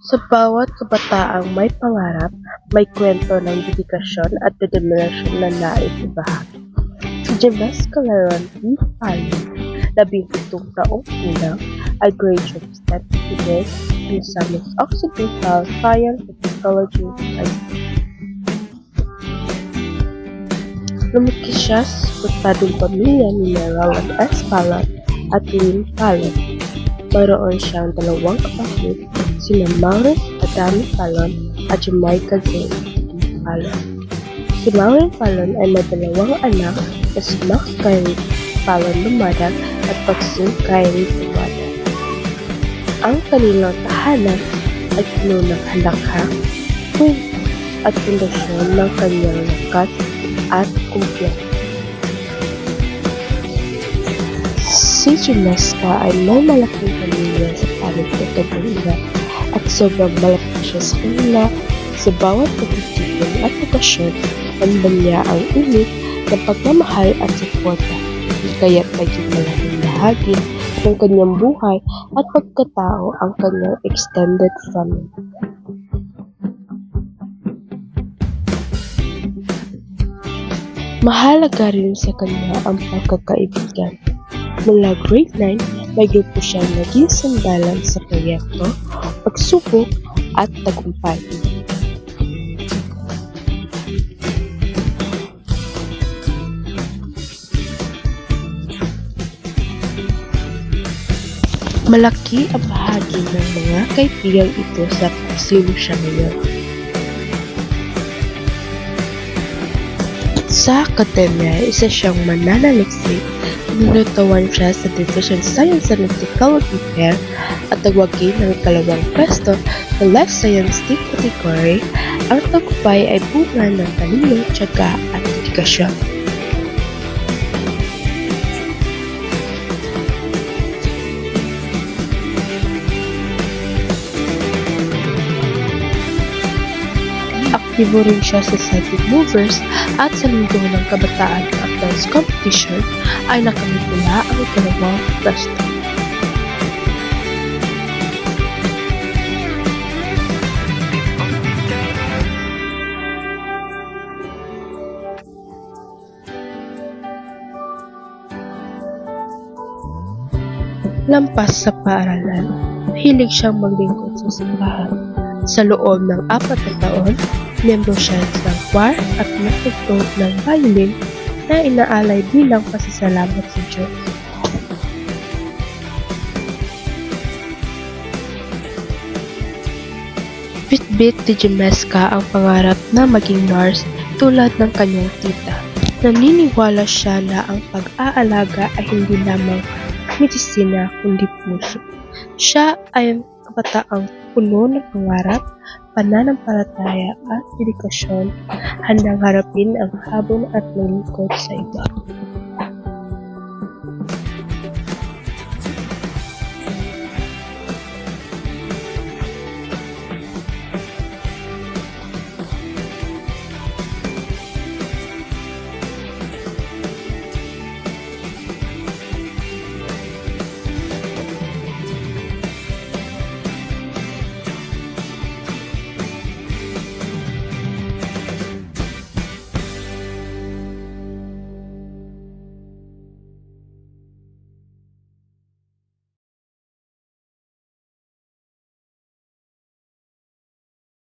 Sa bawat kabataang may pangarap, may kwento ng dedikasyon at determinasyon na nais ibahagi. Si James Caleron P. Palin, 17 taong gulang, ay graduate certificate in Science Occidental Science and Technology High School. Lumaki siya sa suportadong pamilya ni Rowan S. Palin at Lynn Palin. Mayroon siyang dalawang kapatid, sina Maureen Adami Palin at Jamaica Jane Palin. Si Maureen Palin ay may dalawang anak na si Max Kyrie Palin Lumada at Maxine Kyrie Lumada. Ang kanilang tahanan ay puno ng halakhak, kwento at pundasyon ng kanyang lakas at kumpleto. Si Juneska ay may malaking pamilya sa panig ng kanyang ina at sobrang malapit siya sa kanila sa bawat pagtitipon at okasyon. Ramdam niya ang init ng pagmamahal at suporta, kaya't naging malaking bahagi ng kanyang buhay at pagkatao ang kanyang extended family. Mahalaga rin sa kanya ang pagkakaibigan. Mula grade 9, may grupo siyang naging sandalan sa proyekto, pagsubok at tagumpay. Malaki ang bahagi ng mga kaibigang ito sa kung sino siya ngayon. Sa akademya, isa siyang mananaliksik. Ninutawan siya sa Division Science and Technology Fair at nagwagi ng ikalawang pwesto sa Life Science Team category. Ang tagumpay ay bunga ng talino, tiyaga at dedikasyon. Aktibo rin siya sa Psychic Movers at sa Linggo ng Kabataan at Dance Competition ay nakamit nila ang ikalawang pwesto. Lampas sa paaralan, mahilig siyang maglingkod sa simbahan. Sa loob ng 4 na taon, miyembro siya ng choir at nagtugtog ng violin na inaalay bilang pasasalamat sa Diyos. Bitbit ni Jameska ang pangarap na maging nurse tulad ng kanyang tita. Naniniwala siya na ang pag-aalaga ay hindi lamang medisina kundi puso. Siya ay kabataang puno ng pangarap, pananampalataya at dedikasyon, handang harapin ang habon at maglingkod sa iba.